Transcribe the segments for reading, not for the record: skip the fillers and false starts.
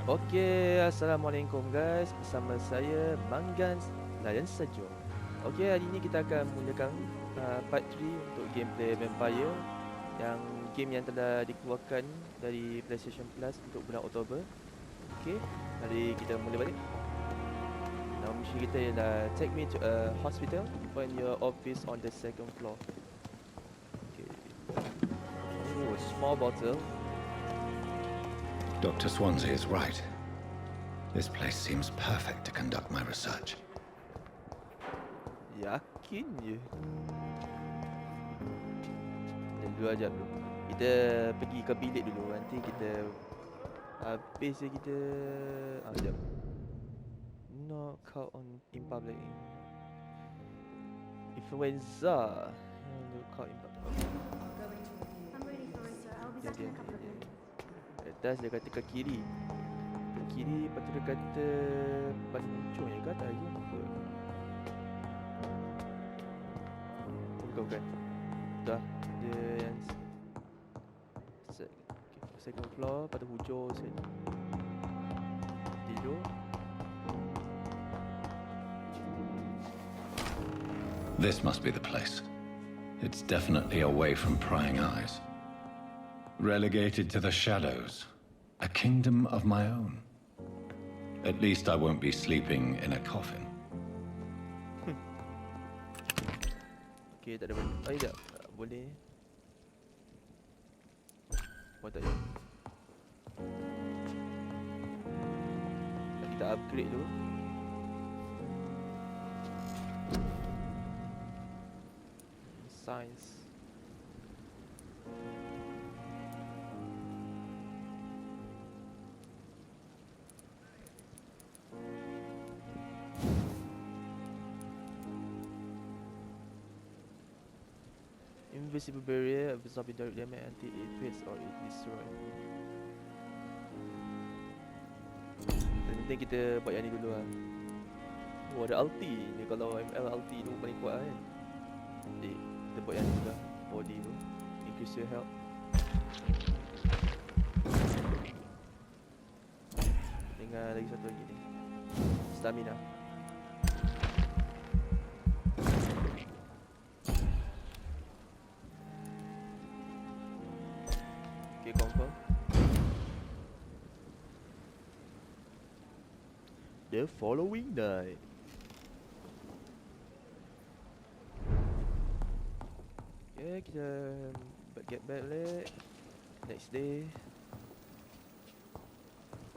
Okey, Assalamualaikum guys. Bersama saya Manggan Layan Saja. Okey, hari ini kita akan mulakan part 3 untuk gameplay Vampyr, yang game yang telah dikeluarkan dari PlayStation Plus untuk bulan Oktober. Okey, mari kita mula balik. Nama misi kita ialah take me to a hospital, find your office on the second floor. Okey. Oh, small bottle. Dr. Swansea is right. This place seems perfect to conduct my research. Yakin je. Dulu aja bro. Kita pergi ke bilik dulu. Nanti kita habis je kita sekejap. Not caught on in public. Influenza. Not caught in public. I'm really fine, sir. I'll be back in a couple of minutes. Atas dia kata ke kiri. Ke kiri, lepas tu dia kata paling muncul je ke atas je. Apa? Bukan. Dah. Dia yang second floor, pada hujung sini. Tidur. This must be the place. It's definitely away from prying eyes. Relegated to the shadows. A kingdom of my own. At least I won't be sleeping in a coffin. Okay, tak ada benda. Oh, tak. Boleh. Oh, tak ada. Kita upgrade dulu. Science. Invisible barrier absorbing direct damage until it fades or it destroys. Yang penting kita buat yang ni dulu lah. Oh, ada ulti ni, kalau ML ulti tu paling kuat kan. Jadi kita buat yang ni dulu lah. Body tu increase your health. Dengan lagi satu lagi ni, stamina. Okay, confirm. The following night. Okay, kita get back late. Next day.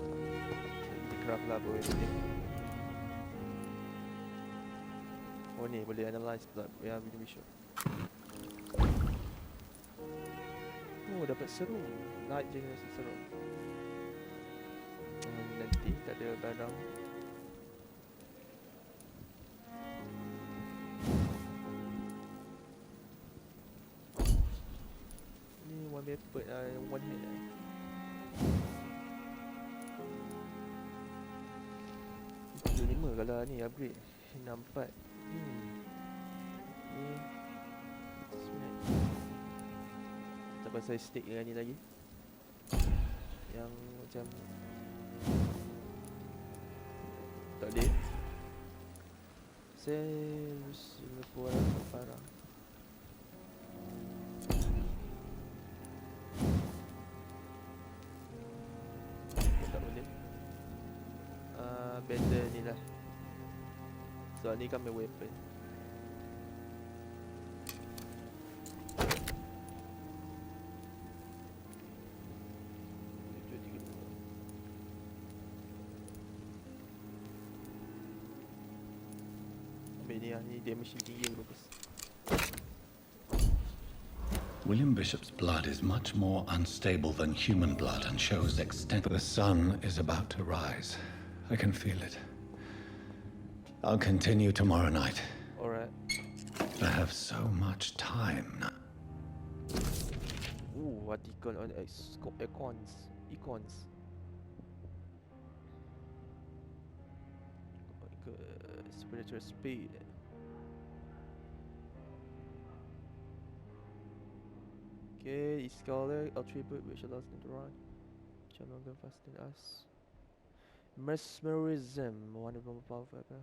Kita craft lah boy ni. Oh ni boleh analyze blood. Ya, video show. Oh, dapat serum. Night generation serum. Nanti tak ada barang. Ni one weapon, one hand lah. Itu 5 kalau ni upgrade. 64. Ni smack. Tak pasal stick dengan ni lagi. Yang macam tak boleh. Saya lupa orang parah. Tak boleh. Better ni lah. Soal ni kan main weapon. Ni damage tinggi yang bagus. William Bishop's blood is much more unstable than human blood and shows extent. The sun is about to rise. I can feel it. I'll continue tomorrow night. Alright. I have so much time now. Article on icons. Spiritual speed. Okay, scholar attribute which allows them to run. Much longer faster than us. Mesmerism. One of them powerful apa?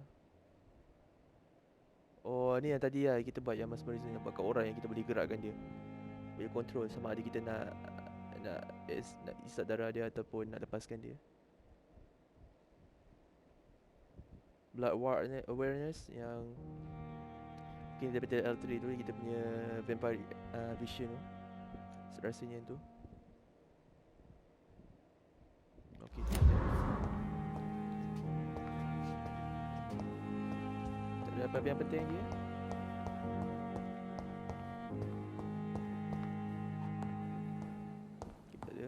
Oh, ni yang tadi lah kita buat yang mesmerism, yang buat kat orang yang kita boleh gerakkan dia. Boleh control sama ada kita nak isap darah dia ataupun nak lepaskan dia. Blood awareness yang mungkin daripada L3 tu kita punya vampire vision tu. Rasanya tu. Okey. Tak ada apa-apa yang penting lagi. Okay, tak ada.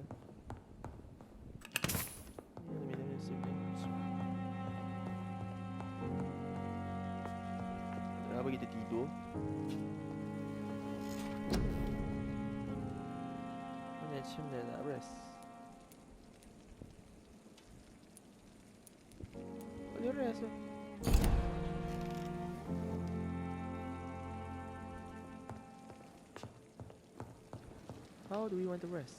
Kenapa kita tidur? Macam mana nak rest? Boleh rest lah. How do we want to rest?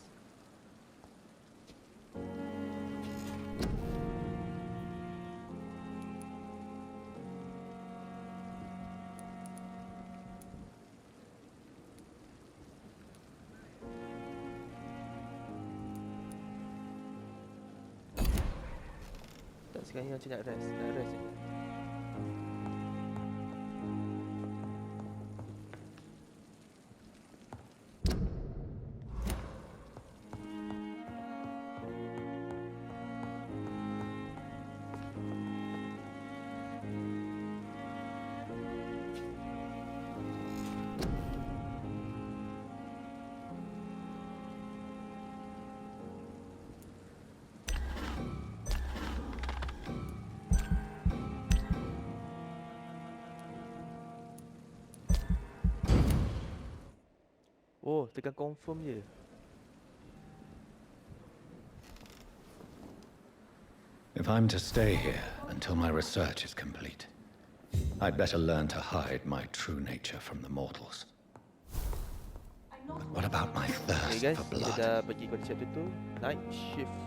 Tak, sekarang ni macam nak rest je. Oh, tekan confirm je. If I'm to stay here until my research is complete, I'd better learn to hide my true nature from the mortals. But what about my Okay thirst guys, for kita blood? dah pergi pada chapter tu. Night shift.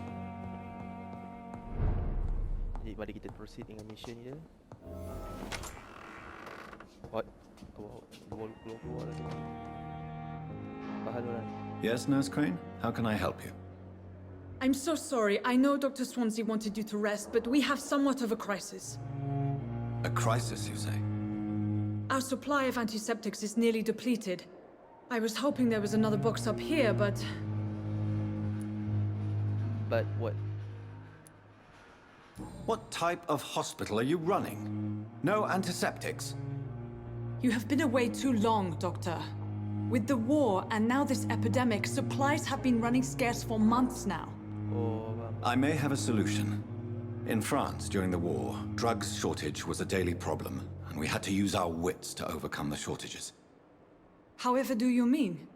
Jadi mari kita proceed dengan mission dia. What? Keluar lagi. Bahal orang. Yes, Nurse Crane? How can I help you? I'm so sorry. I know Dr. Swansea wanted you to rest, but we have somewhat of a crisis. A crisis, you say? Our supply of antiseptics is nearly depleted. I was hoping there was another box up here, but But what? What type of hospital are you running? No antiseptics? you have been away too long, Doctor. With the war and now this epidemic, supplies have been running scarce for months now. Oh, faham. I may have a solution. In France, during the war, drugs shortage was a daily problem, and we had to use our wits to overcome the shortages. However do you mean?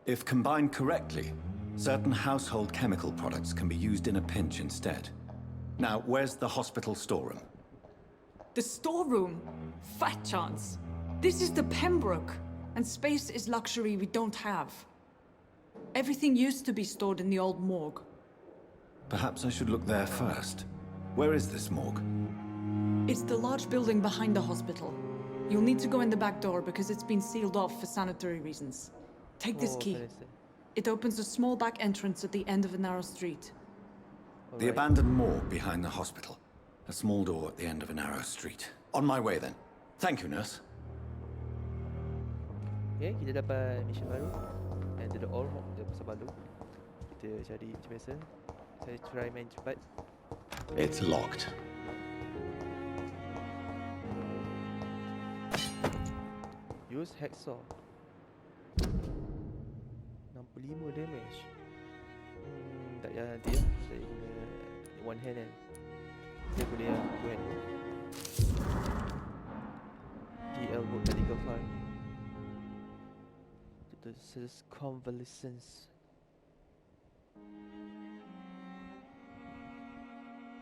If combined correctly, certain household chemical products can be used in a pinch instead. Now, where's the hospital storeroom? The storeroom? Fat chance. This is the Pembroke, and space is luxury we don't have. Everything used to be stored in the old morgue. Perhaps I should look there first. Where is this morgue? It's the large building behind the hospital. You'll need to go in the back door because it's been sealed off for sanitary reasons. Take this Oh, key. fantastic. It opens a small back entrance at the end of a narrow street. The Alright. abandoned morgue behind the hospital. A small door at the end of a narrow street. On my way then. Thank you, nurse. Okay, kita dapat mission baru. Enter the all home. Dia pasal baru. Kita cari macam biasa. Saya try main cepat. It's locked. Use hacksaw. 65 damage. Tak payah nanti ya. Saya guna one hand kan. Saya boleh two hand. DL book medical file. This is convalescence.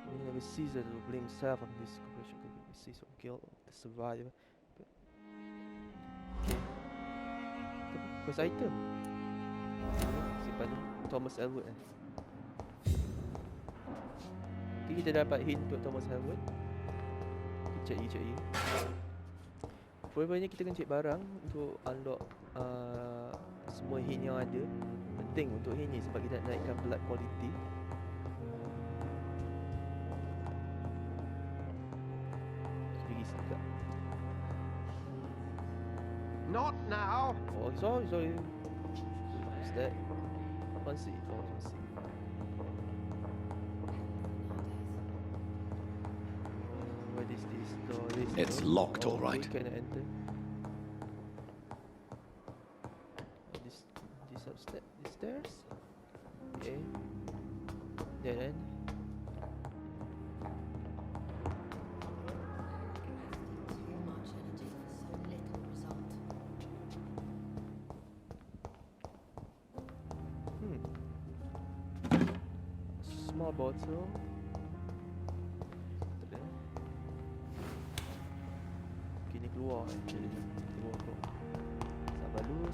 We never cease to blame self on this corporation could be cease of guilt of the survivor. But okay. First item. Simpan ni. Thomas Elwood Okay, kita dapat hint untuk Thomas Howard. Check lagi. Pokoknya kita kena cek barang untuk unlock semua hint yang ada. Penting untuk hint ni sebab kita nak naikkan blood quality. Pergi sekejap. Not now. Oh, sorry. What's that? Fancy. What is this door? It's locked, all right. We can enter. This upstairs. This stairs. Okay. Then. Much energy for so little result. Small bottle. Kini keluar. Keluar.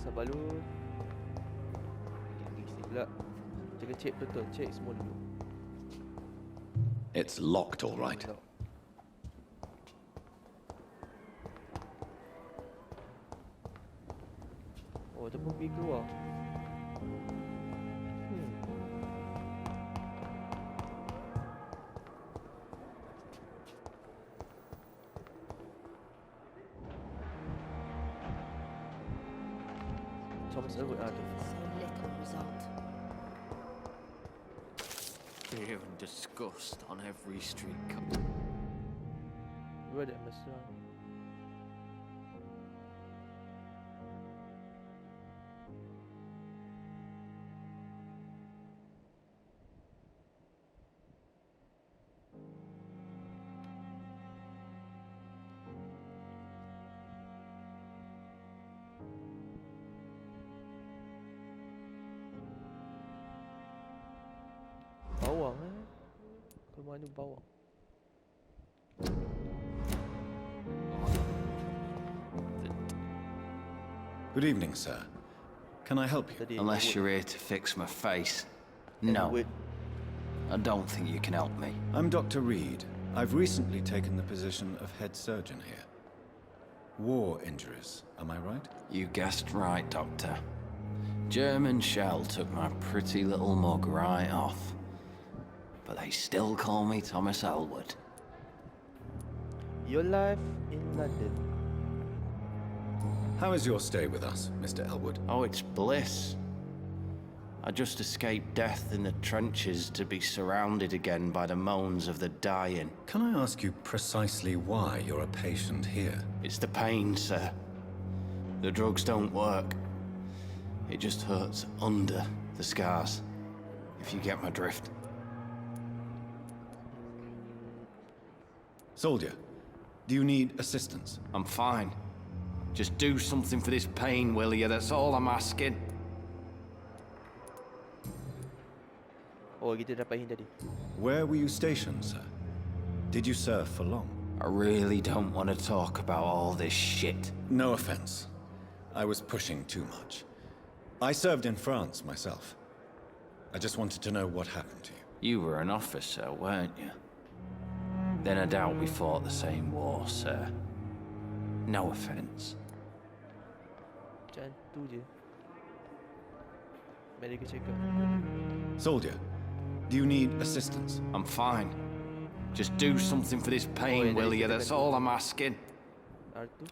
Sabar dulu. Pergi sini pula. Jaga cek betul. Cek semua dulu. It's locked, all right. Oh, dia pun pergi keluar. Thomas Elwood ada. So little result. Fear and disgust on every street. Dua ada mesra. Bawang Ke mana bawang? Good evening, sir. Can I help you? Tadi Unless Elwood. you're here to fix my face. No, Elwood. I don't think you can help me. I'm Dr. Reed. I've recently taken the position of head surgeon here. War injuries, am I right? You guessed right, Doctor. German shell took my pretty little mug right off. But they still call me Thomas Elwood. Your life in London. How is your stay with us, Mr. Elwood? Oh, it's bliss. I just escaped death in the trenches to be surrounded again by the moans of the dying. Can I ask you precisely why you're a patient here? It's the pain, sir. The drugs don't work. It just hurts under the scars, if you get my drift. Soldier, do you need assistance? I'm fine. Just do something for this pain, will you? That's all I'm asking. Oh, kita dapat hint tadi. Where were you stationed, sir? Did you serve for long? I really don't want to talk about all this shit. No offense. I was pushing too much. I served in France myself. I just wanted to know what happened to you. You were an officer, weren't you? Then I doubt we fought the same war, sir. No offense. Macam tu je. Medical check-up. Soldier, do you need assistance? I'm fine. Just do something for this pain, will you? That's all I'm asking. R2.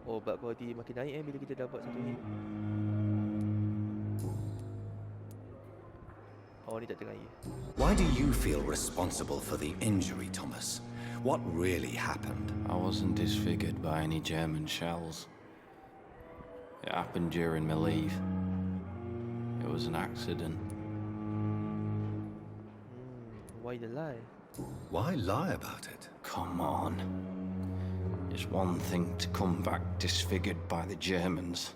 Oh, blood quality makin naik bila kita dapat satu hit. Oh, ni tak tengah ya. Why do you feel responsible for the injury, Thomas? What really happened? I wasn't disfigured by any German shells. It happened during my leave. It was an accident. Why the lie? Why lie about it? Come on. It's one thing to come back disfigured by the Germans,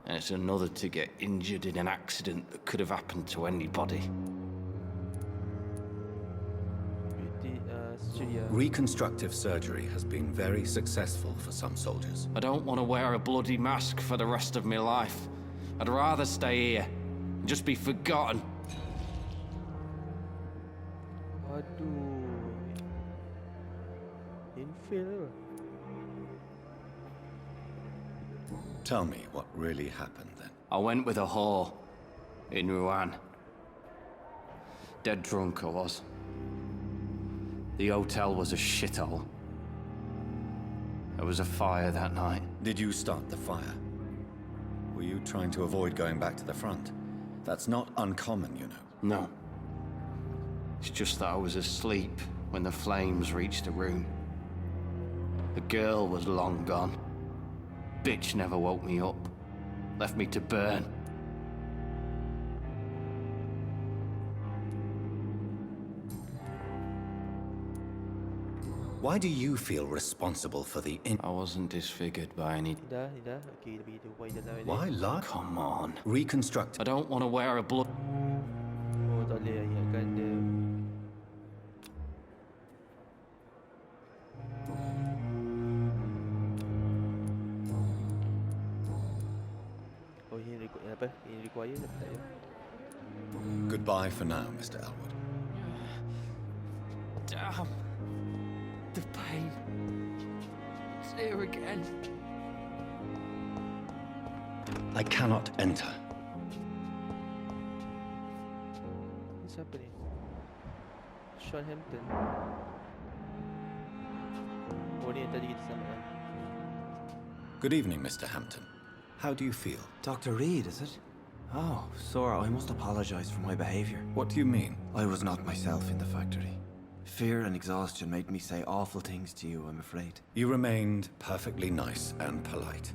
and it's another to get injured in an accident that could have happened to anybody. Reconstructive surgery has been very successful for some soldiers. I don't want to wear a bloody mask for the rest of my life. I'd rather stay here and just be forgotten. Aduh. Infill. Tell me what really happened then. I went with a whore in Rouen. Dead drunk I was. The hotel was a shithole. There was a fire that night. Did you start the fire? Were you trying to avoid going back to the front? That's not uncommon, you know. No. It's just that I was asleep when the flames reached the room. The girl was long gone. Bitch never woke me up. Left me to burn. Why do you feel responsible for the I wasn't disfigured by any... Dah. Okey, lebih tu why dah tahu. Why lie? Come on. Reconstruct. I don't want to wear a blood... Oh, tak boleh ingatkan dia. Oh, ini apa? Ini require tapi tak ya. Goodbye for now, Mr. Elwood. Damn. The pain. It's here again. I cannot enter. Ini siapa ni? Sean Hampton. Oh, ni yang tadi kita sama kan? Good evening, Mr. Hampton. How do you feel? Dr. Reed, is it? Oh, Sora, I must apologize for my behavior. What do you mean? I was not myself in the factory. Fear and exhaustion made me say awful things to you, I'm afraid. You remained perfectly nice and polite.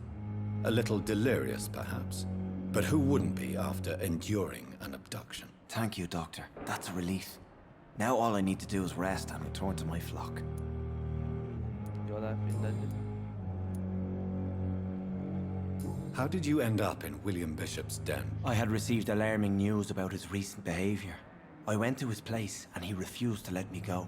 A little delirious, perhaps. But who wouldn't be after enduring an abduction? Thank you, Doctor. That's a relief. Now all I need to do is rest and return to my flock. Your life in London. How did you end up in William Bishop's den? I had received alarming news about his recent behavior. I went to his place and he refused to let me go.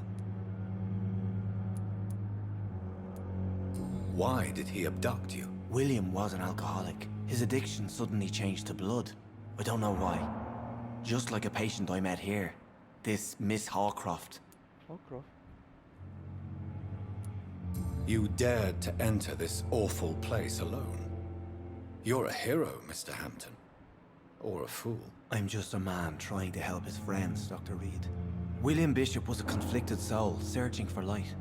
Why did he abduct you? William was an alcoholic. His addiction suddenly changed to blood. I don't know why. Just like a patient I met here. This Miss Hawcroft. Hawcroft. You dared to enter this awful place alone. You're a hero, Mr. Hampton. Or a fool. I'm just a man trying to help his friends, Dr. Reed. William Bishop was a conflicted soul, searching for light.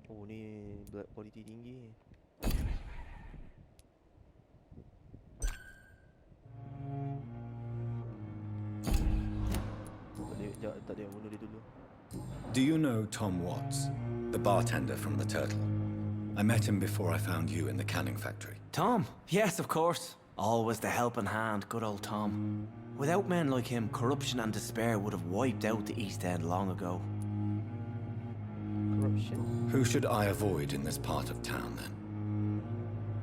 Oh, ni blood quality tinggi. Tak boleh bunuh dia dulu. Do you know Tom Watts, the bartender from the Turtle? I met him before I found you in the canning factory. Tom? Yes, of course. Always the helping hand, good old Tom. Without men like him, corruption and despair would have wiped out the East End long ago. Corruption. Who should I avoid in this part of town, then?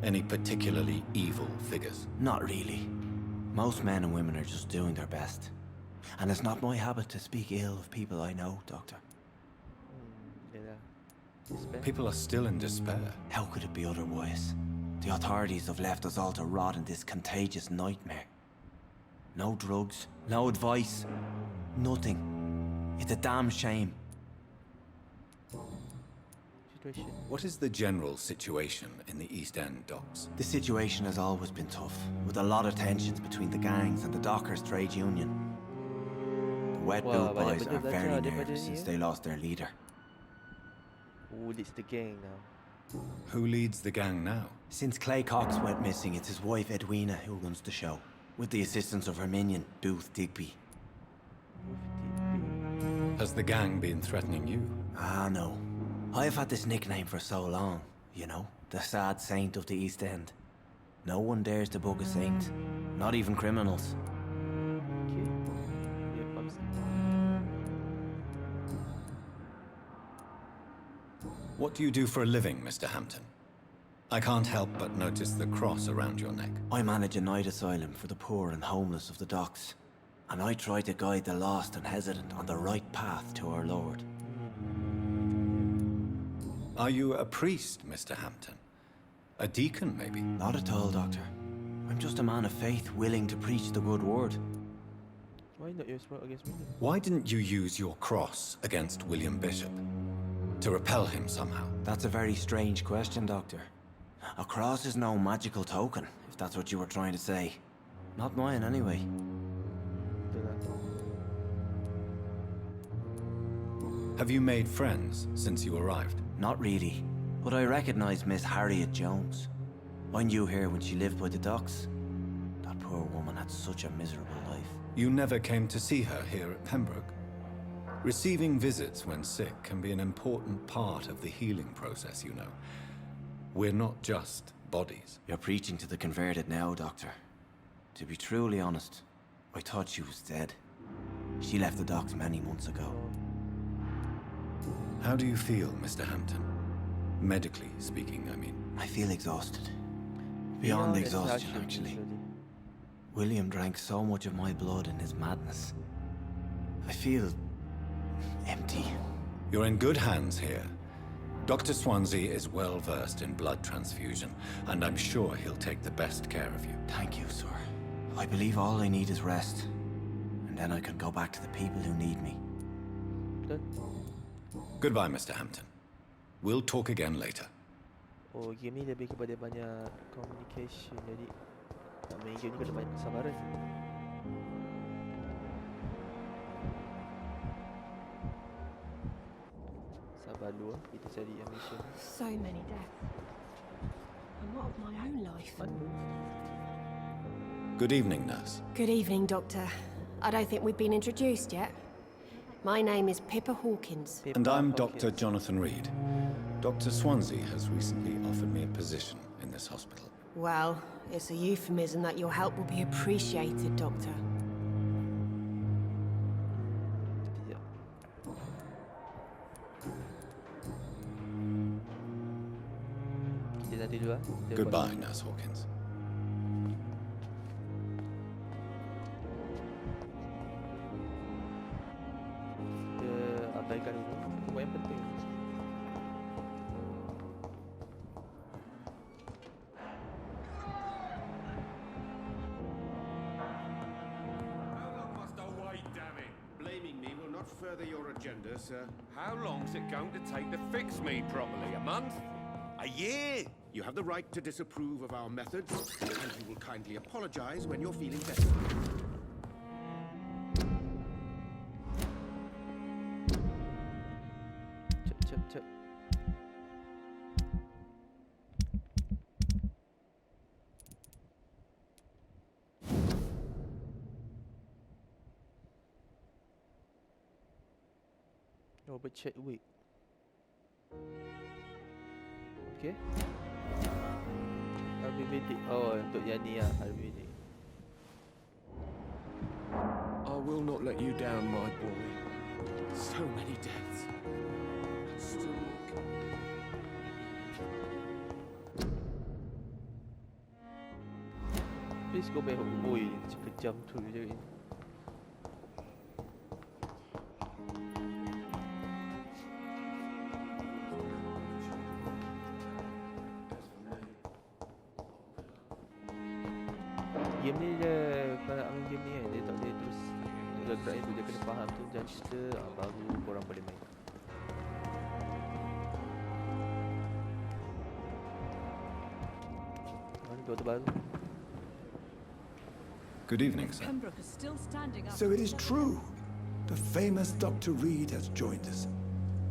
Any particularly evil figures? Not really. Most men and women are just doing their best. And it's not my habit to speak ill of people I know, Doctor. Yalah. Despair. People are still in despair. How could it be otherwise? The authorities have left us all to rot in this contagious nightmare. No drugs, no advice, nothing. It's a damn shame. Situation. What is the general situation in the East End docks? The situation has always been tough, with a lot of tensions between the gangs and the dockers' trade union. The Wet Wah, Boot banyak Boys benda are very belajar daripada nervous ni, since ya. they lost their leader. Who leads the gang now? Who leads the gang now? Since Clay Cox went missing, it's his wife Edwina who runs the show, with the assistance of her minion, Booth Digby. Has the gang been threatening you? Ah, no. I've had this nickname for so long, you know, the sad saint of the East End. No one dares to bug a saint, not even criminals. Okay. Dia faham sikit. What do you do for a living, Mr. Hampton? I can't help but notice the cross around your neck. I manage a night asylum for the poor and homeless of the docks, and I try to guide the lost and hesitant on the right path to our Lord. Are you a priest, Mr. Hampton? A deacon, maybe? Not at all, Doctor. I'm just a man of faith willing to preach the good word. Why not you spoke against me? Why didn't you use your cross against William Bishop? To repel him somehow? That's a very strange question, Doctor. A cross is no magical token, if that's what you were trying to say. Not mine, anyway. Betul lah. Have you made friends since you arrived? Not really, but I recognize Miss Harriet Jones. I knew her when she lived by the docks. That poor woman had such a miserable life. You never came to see her here at Pembroke? Receiving visits when sick can be an important part of the healing process, you know. We're not just bodies. You're preaching to the converted now, Doctor. To be truly honest, I thought she was dead. She left the docks many months ago. How do you feel, Mr. Hampton? Medically speaking, I mean. I feel exhausted. Beyond exhaustion, actually. William drank so much of my blood in his madness. I feel empty. You're in good hands here. Dr. Swansea is well versed in blood transfusion, and I'm sure he'll take the best care of you. Thank you, sir. I believe all I need is rest. And then I can go back to the people who need me. Betul. Goodbye, Mr. Hampton. We'll talk again later. Oh, game ni lebih kepada banyak communication. Jadi nak main game ni kena banyak kesabaran. Sabar dulu lah, kita cari yang mission. So many deaths. A lot of my own life. Mana? Good evening, nurse. Good evening, Doctor. I don't think we've been introduced yet. My name is Pippa Hawkins. And I'm Hawkins. Dr. Jonathan Reed. Dr. Swansea has recently offered me a position in this hospital. Well, it's a euphemism that your help will be appreciated, Doctor. Sekejap. Kita nanti dulu lah. Kita Goodbye, buat- Nurse Hawkins. Kita abaikan dulu. Kita buat yang penting. How long must I wait, damn it? Blaming me will not further your agenda, sir. How long's it going to take to fix me properly? A month? A year? You have the right to disapprove of our methods, and you will kindly apologize when you're feeling better. Cep. Robert Chadwick. Okay. Ayurvedic. Oh, untuk yang ni lah, Ayurvedic. I will not let you down, my boy. So many deaths. Still Please go back home. Oi, kejam tu je. Game ni dia, kalau nak main game ni kan, dia tak boleh terus gerak-gerak tu, dia kena faham tu jalan cerita, baru korang boleh main. Mana doktor baru? Good evening, sir. Pembroke is still standing up. So it is true. The famous Dr. Reed has joined us.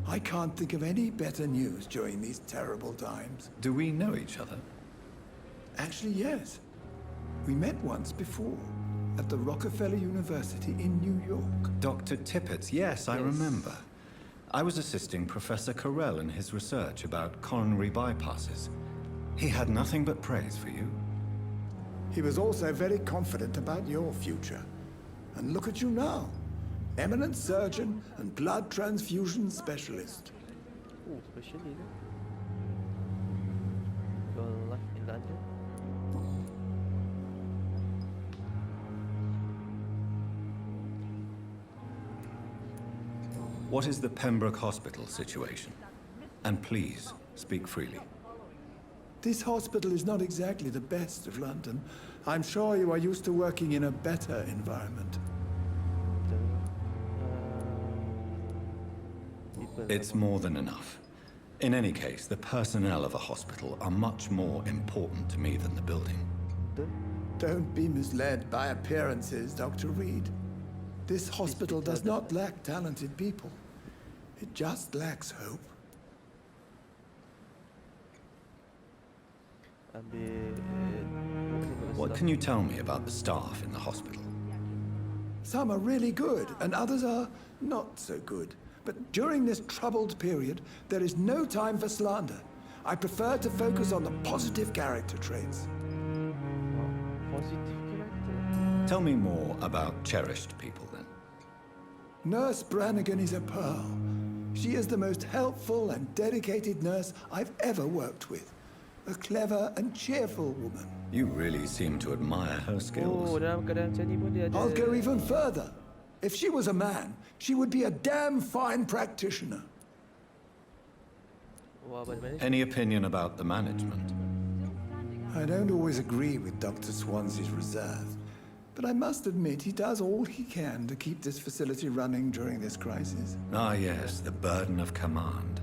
I can't think of any better news during these terrible times. Do we know each other? Actually, yes. We met once before, at the Rockefeller University in New York. Dr. Tippett, yes, I Yes. remember. I was assisting Professor Carell in his research about coronary bypasses. He had nothing but praise for you. He was also very confident about your future. And look at you now. Eminent surgeon and blood transfusion specialist. Oh, especially lah. Your life in London. What is the Pembroke Hospital situation? And please, speak freely. This hospital is not exactly the best of London. I'm sure you are used to working in a better environment. It's more than enough. In any case, the personnel of a hospital are much more important to me than the building. Don't be misled by appearances, Dr. Reed. This hospital does not lack talented people. It just lacks hope. What can you tell me about the staff in the hospital? Some are really good, and others are not so good. But during this troubled period, there is no time for slander. I prefer to focus on the positive character traits. Positive character. Tell me more about cherished people, then. Nurse Brannigan is a pearl. She is the most helpful and dedicated nurse I've ever worked with. A clever and cheerful woman. You really seem to admire her skills. Oh, dalam keadaan macam ni pun dia ada. I'll go even further. If she was a man, she would be a damn fine practitioner. Wah, mana-mana. Any opinion about the management? I don't always agree with Dr. Swansea's reserve, but I must admit he does all he can to keep this facility running during this crisis. Ah, yes, the burden of command.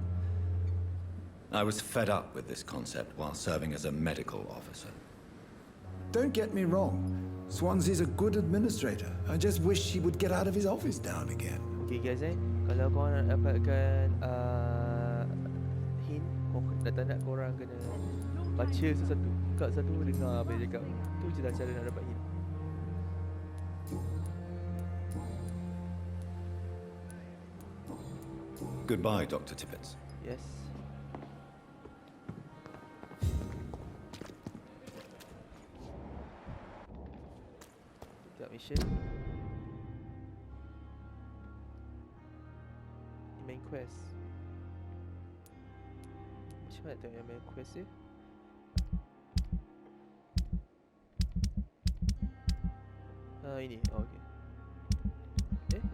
I was fed up with this concept while serving as a medical officer. Don't get me wrong. Swansea's a good administrator. I just wish he would get out of his office now and again. Okay guys, kalau korang nak dapatkan hint, nak korang kena baca sesuatu, kat satu dengar apa dia cakap. Tu je lah cara nak dapat hint. Goodbye, Dr. Tippett. Yes. Got mission. Main quest. Macam mana tengok yang main quest dia? Ini. Oh, okay.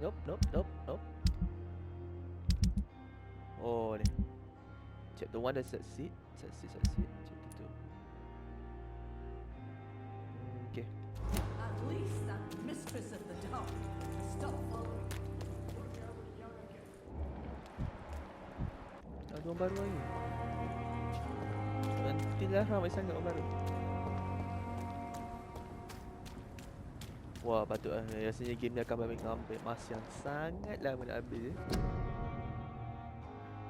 Nope. Oh, ni. Chapter 1 dah succeed. Chapter 2. Okay. At least that mistress of the dark stop following. Ada orang baru lagi. Nantilah ramai sangat orang baru. Wah, patutlah. Rasanya game ni akan ambil masa yang sangat lama nak habis.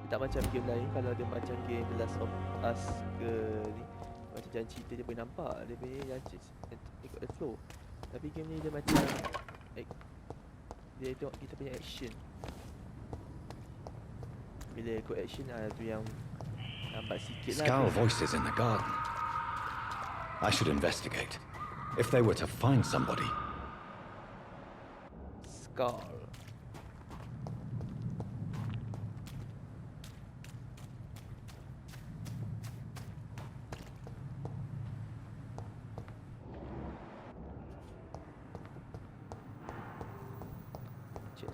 Tak macam game lain. Kalau dia macam game The Last of Us ke ni, macam jalan cerita dia boleh nampak. Dia boleh ikut the flow. Tapi game ni dia macam dia tengok kita punya action. Bila ikut action tu yang lambat sikit lah. Scowl voices in the garden. I should investigate. If they were to find somebody. Skull.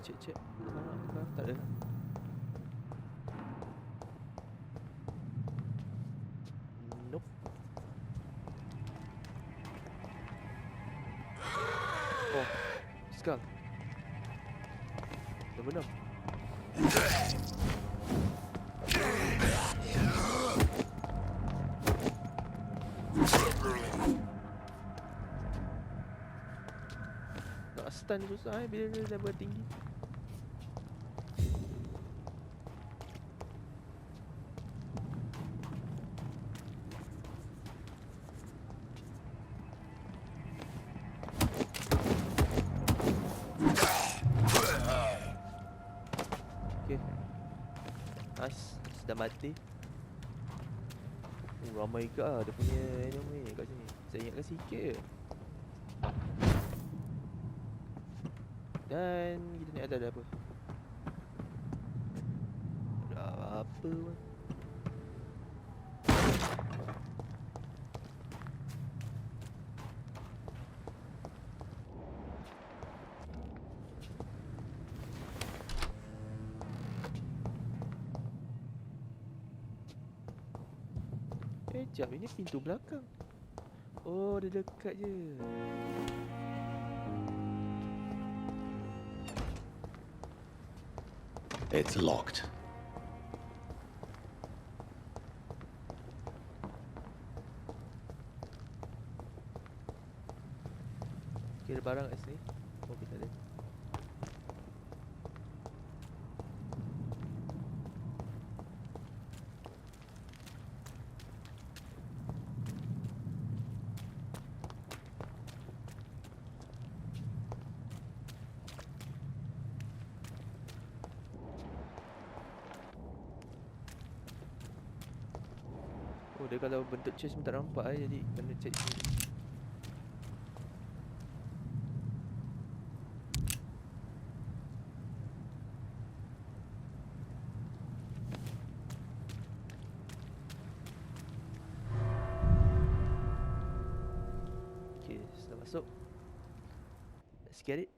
Cek. Tak ada. Nope. Oh, skull. Benar. Nak stun susah bila dia level tinggi. Nice, sudah mati. Ramai ke dia punya enemy kat sini. Saya ingatkan sikit je. Dan kita ni ada apa? Ada apa pun. Sekejap, ini pintu belakang. Oh, dia dekat je. It's locked. ada barang kat sini. Oh, kita ada. Oh, dia kalau bentuk chest pun tak nampak jadi kena check sini. Okay, sudah masuk. Let's get it.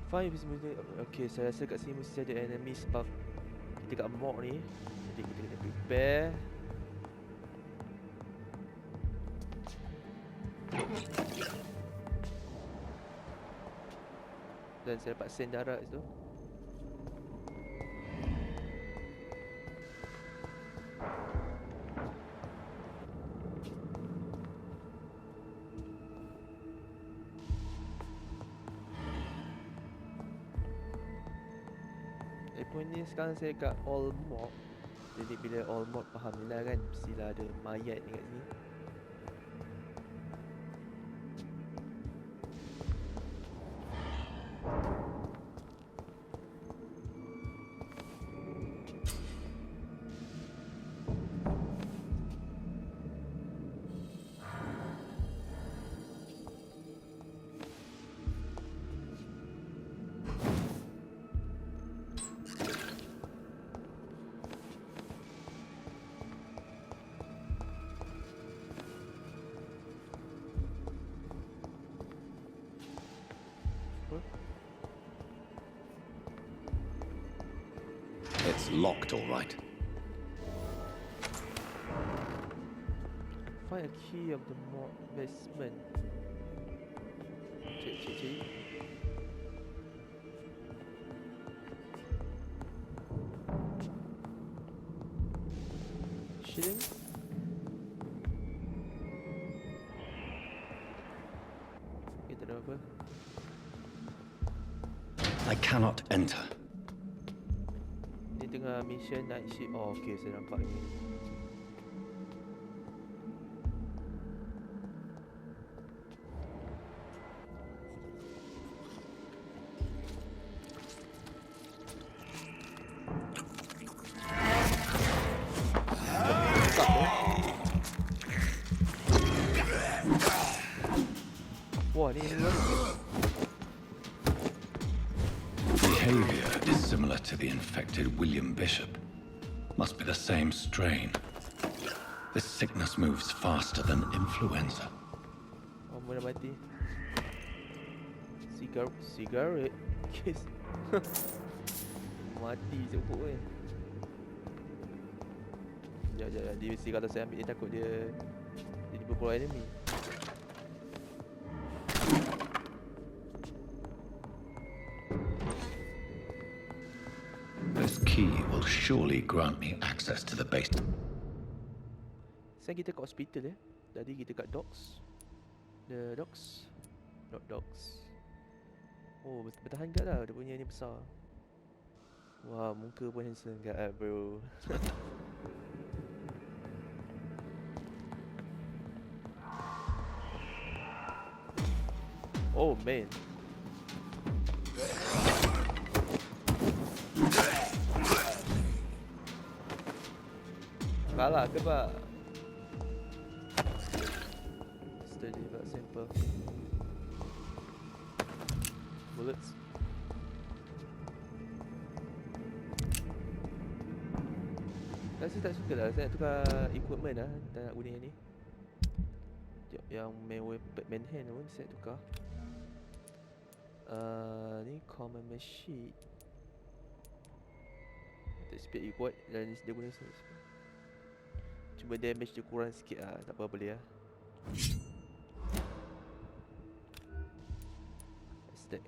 Find okay, saya rasa kat sini mesti ada enemy sebab kita kat mock ni. Jadi kita kena prepare. Dan saya dapat send darah kat situ. Point ni sekarang saya kat all mod. Jadi bila all mod faham ni lah kan, mestilah ada mayat ni kat sini. It's locked, all right. Find a key of the mod basement. Cik. Shilling. Kita ada apa? I cannot enter. Ni tengah mission night shift. Oh, okay, saya nampak ni. Wah, ni Behavior is similar to the infected William Bishop. Must be the same strain. This sickness moves faster than influenza. Oh, mula mati. Cigarette. Kes. Mati sebut ni. Sekejap. Dia mesti kalau saya ambil dia takut dia jadi berkeluar enemy. This key will surely grant me access to the base. Sekarang kita kat hospital ya. Tadi kita kat docks. The docks. Not docks. Oh, bertahan kat lah. Dia punya ni besar. Wah, muka pun handsome kat bro. Oh man. Kalah ke pak? Study but simple. Bullets. Rasa tak suka lah. Saya nak tukar equipment lah. Tak nak guna yang ni. Yang main hand pun saya tukar. Ni common machine. Tak speed kuat dan dia guna cuma damage dia kurang sikit lah. Tak apa boleh lah. Stack.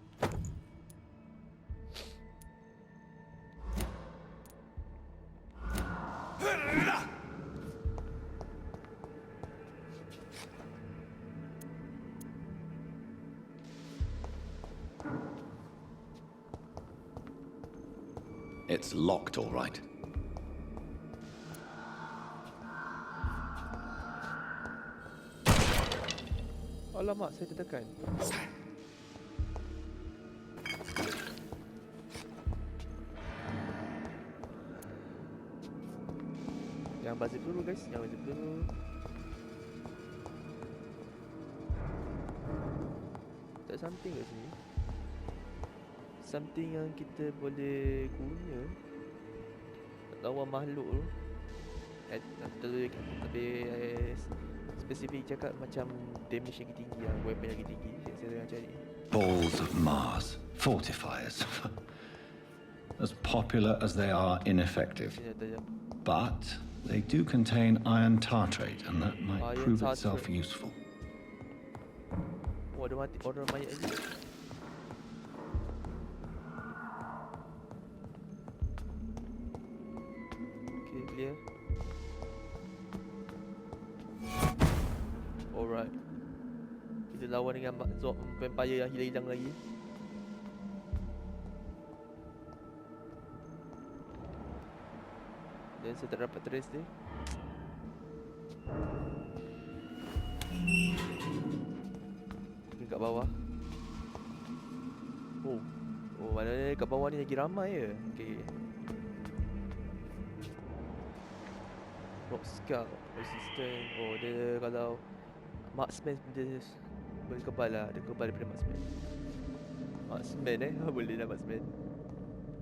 It's locked, all right. Alamak, saya tertekan. Yang buzzer dulu guys, yang buzzer dulu. Tak something kat sini. Something yang kita boleh guna lawan makhluk tu. Tapi spesifik cakap macam damage yang tinggi lah, weapon yang tinggi. Saya tengah cari. Balls of Mars, fortifiers. As popular as they are ineffective. But they do contain iron tartrate, and that might prove itself useful. Oh, ada mati, orang mayat lagi. Okay, clear. Alright. Kita lawan dengan vampire yang hilang-hilang lagi. Dan saya tak dapat trace dia. Mungkin kat bawah. Oh, maknanya kat bawah ni lagi ramai je. Okay. Rock skull resistant. Oh, dia kalau marksman dia boleh kebal lah. Dia kebal daripada marksman. Marksman boleh lah marksman.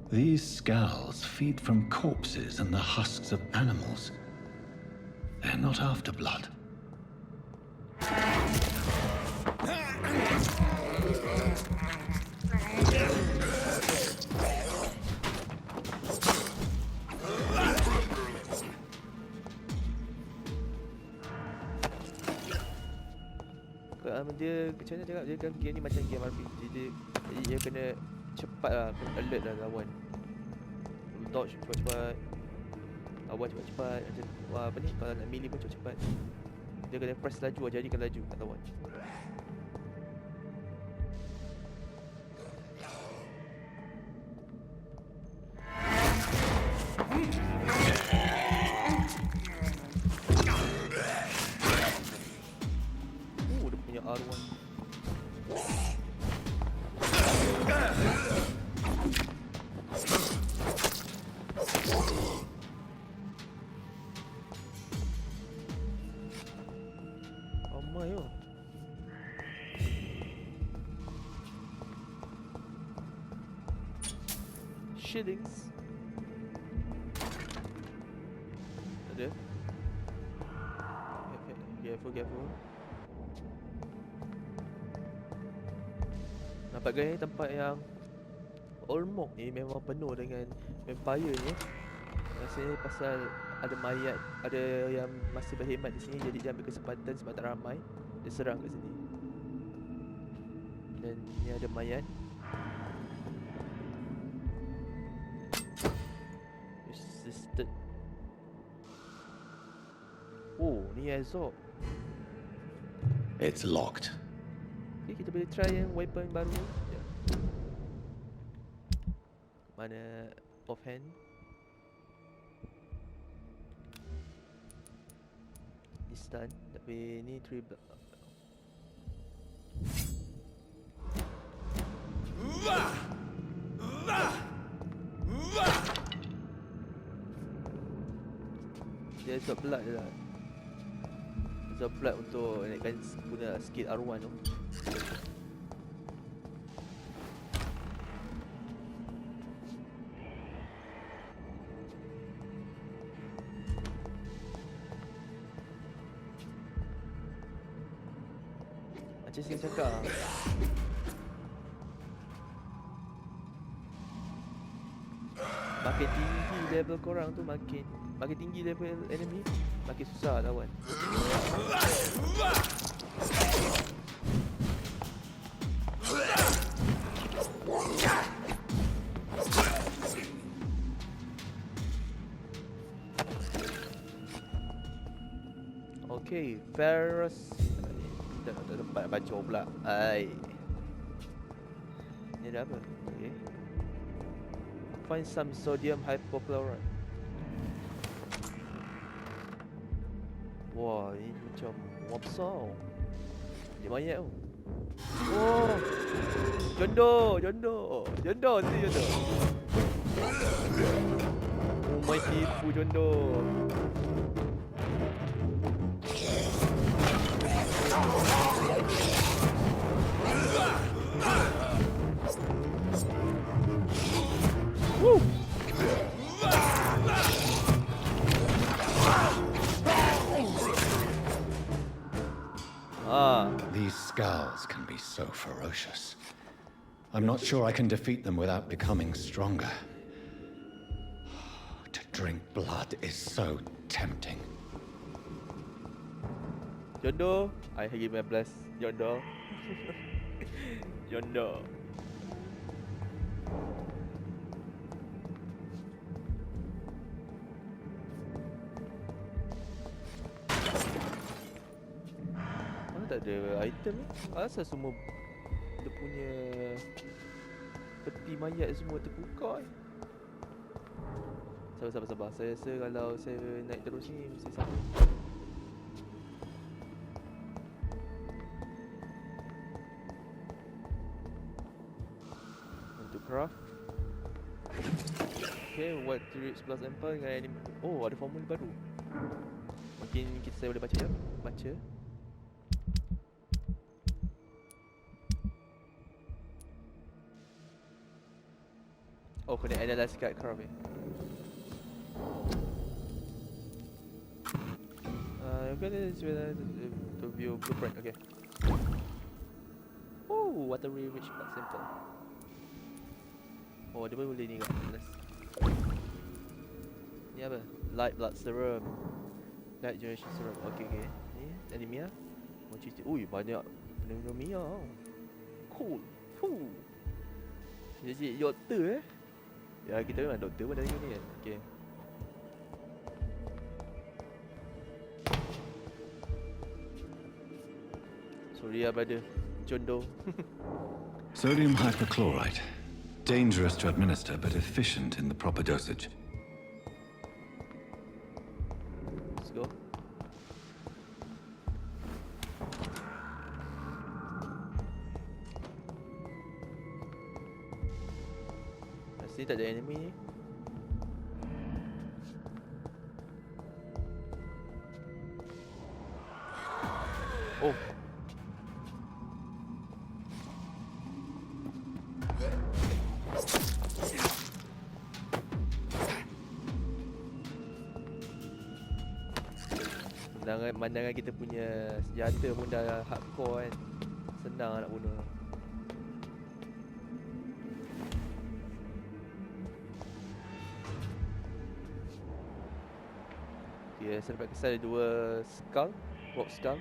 These skulls feed from corpses and the husks of animals. They're not after blood. Dia macam mana cakap, dia kan game ni macam game RPG. Dia kena cepat lah, kena alert lah lawan. Dodge cepat-cepat, lawan cepat-cepat. Macam apa ni, kalau nak melee pun cepat-cepat. Dia kena press laju lah, jadikan laju kat lawan. Dia punya R1. Ramai yo. Shillings. Ada. Careful. Nampak gaya tempat yang Olmok ni memang penuh dengan vampire ni. Rasanya pasal ada mayat, ada yang masih berhemat di sini, jadi dia ambil kesempatan sebab tak ramai, dia serang kat sini. Dan ni ada mayat. Resisted. Oh, ni Azog. It's locked. Okay, kita boleh try yang weapon baru. Ya. Mana offhand? Ni stun, tapi ni triple. Dia absorb blood je lah. Absorb blood untuk naikkan guna skill R1 tu. Macam saya cakap. Makin tinggi level korang tu makin tinggi level enemy, makin susah lawan. Okay, Ferris. Tak dapat baca pula. Ai. Ni dah apa? Okay. Find some sodium hypochlorite. Wah, ini macam wah besar. Dia banyak tu. Oh. Jondo tu jondo. Oh, main tipu jondo. Woo! These skulls can be so ferocious. I'm not sure I can defeat them without becoming stronger. To drink blood is so tempting. Jondo, I give my bless. Jondo. Jondo. Mana tak ada item ni? Asal semua dia punya peti mayat semua terbuka eh? Sabar. Saya rasa kalau saya naik terus ni mesti sama. Untuk craft. Okay, what tricks plus empire dengan anime. Oh, ada formula baru. Mungkin saya boleh baca je. Baca. Oh, kena analyze kat craft ni. To view blueprint, okay. Oh, watery rich but simple. Oh, dia boleh ni kan. Ni apa? Light blood serum. Light generation serum. Okay. Ni anemia. Mau cuci. Ui, banyak pneumonia. Cool. Jadi doktor eh. Ya, kita memang doktor pun dari ni kan. Okay. Sorry lah brother. Jondo. Sodium hypochlorite. Dangerous to administer, but efficient in the proper dosage. Let's go. Sini tak ada enemy ni. Oh. Pandangan kita punya senjata pun dah hardcore kan. Senang nak bunuh. Okay, saya dapat kesan ada 2 skull, rock skull.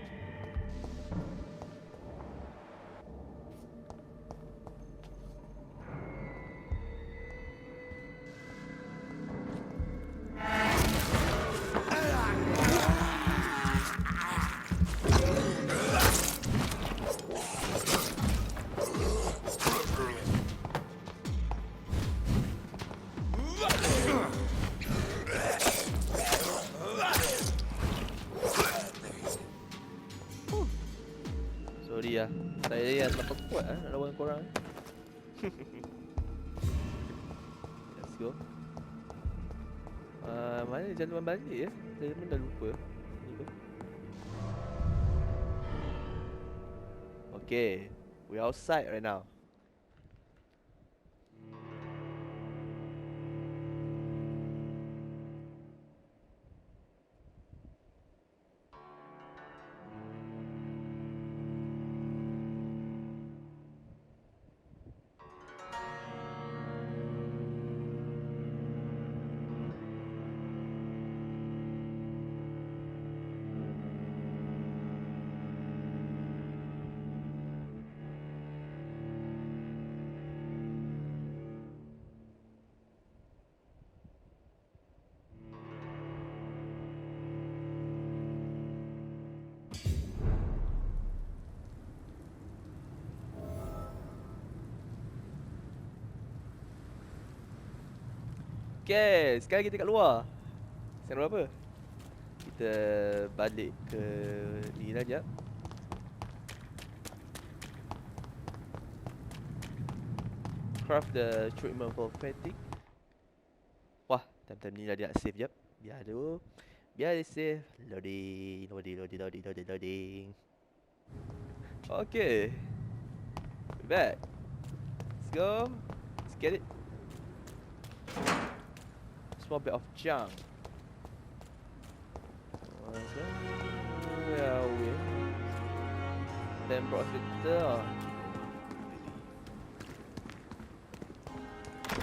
Sorry lah, saya yang terlalu kuat nak lawan korang. Let's go. Mana jalan balik ya? Saya pun dah lupa. Ni ke? Okay, we outside right now. Okay, sekarang kita kat luar. Sekarang apa? Kita balik ke ni lah jap. Craft the treatment for fatigue. Wah, time-time ni lah dia nak save jap. Biar dulu. Biar dia save. Loading. Okay. We're back. Let's go. Let's get it. Small bit of junk. Where are we? Pembroke Hospital.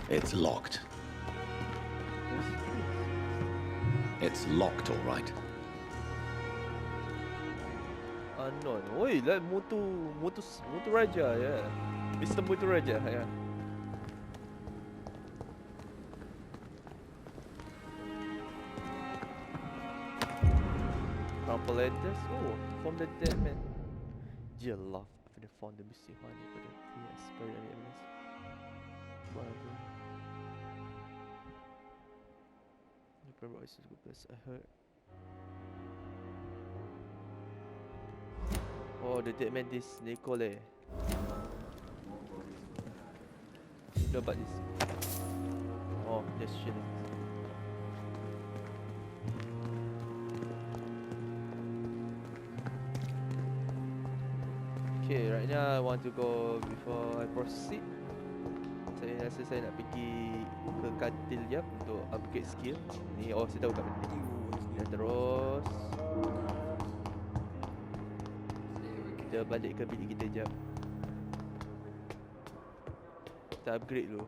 It's locked. It's locked, all right. Unknown. Oi, like Mutu Raja, yeah. Mr. Mutu Raja, yeah. Crumple letters. Oh, from the dead man. Dear love, after they found the missing honey, but he has buried any evidence. Whatever. The Pembroke is a good place, I heard. Oh, the dead man, this Nicole. Know about this. Oh, just chilling. Okay, right now I want to go before I proceed. Saya rasa saya nak pergi ke katil jap untuk upgrade skill. Ni saya tahu kat mana ni. Dan terus kita balik ke bilik kita jap. Kita upgrade dulu.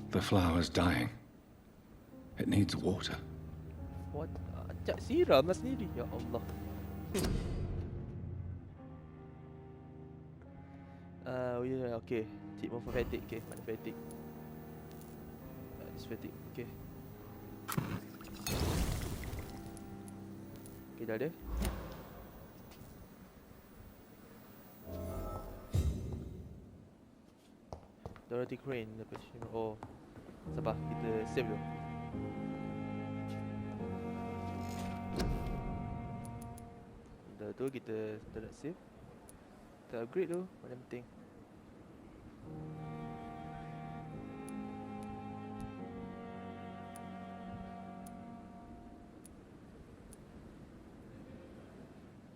The flower's dying. It needs water. What? Cak siramlah sendiri. Ya Allah. Oh yeah, okay. Tip more for fatigue. Okay, mana fatigue? This fatigue. Okay. Okay, dah ada. Dorothy Crane, the patient. Oh, sabar, kita save dulu. Dah tu kita nak save. Kita upgrade tu, mana penting.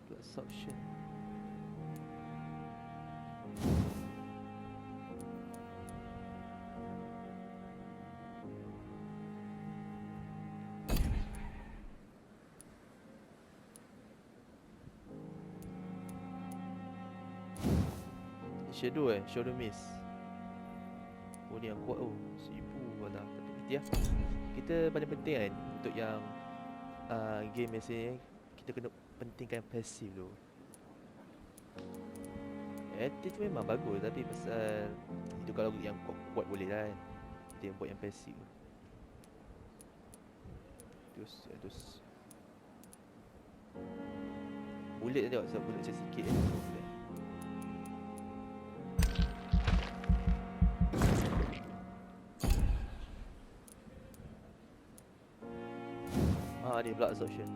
Blood suction. Shadow Mist. Oh ni yang kuat. Oh 1000 lah. Tak peti lah. Kita paling penting kan untuk yang game biasanya kita kena pentingkan passive tu. Active tu memang bagus tapi pasal itu kalau yang kuat boleh lah kan. Kita yang buat yang passive. Terus bullet tengok sebab bullet macam sikit kan. Ni blood absorption.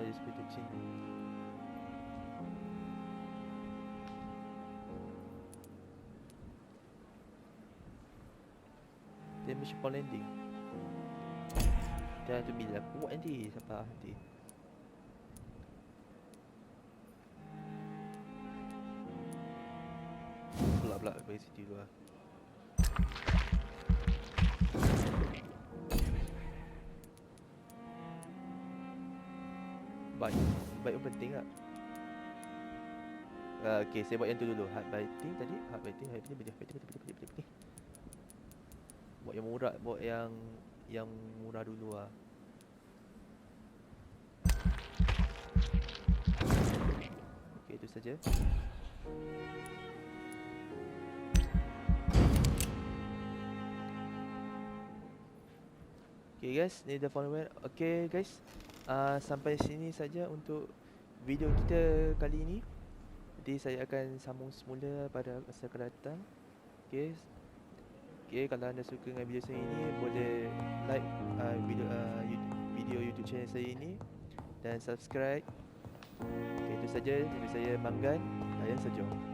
It's pretty chin. Damage upon landing. Dah tu bila kuat nanti sampai nanti. Belak bagi situ dulu lah. Baik pun penting tak? Okay, saya buat yang tu dulu. Heart biting tadi. Heart biting. Buat yang murah, buat yang murah dulu lah. Okay, itu saja. Okay guys, ni the follower. Okay guys, sampai sini saja untuk video kita kali ini. Jadi saya akan sambung semula pada masa akan datang. Okay. Okay, kalau anda suka dengan video saya ini, boleh like video YouTube channel saya ini dan subscribe. Okay, itu saja dari saya, Manggan, Layan Sejong.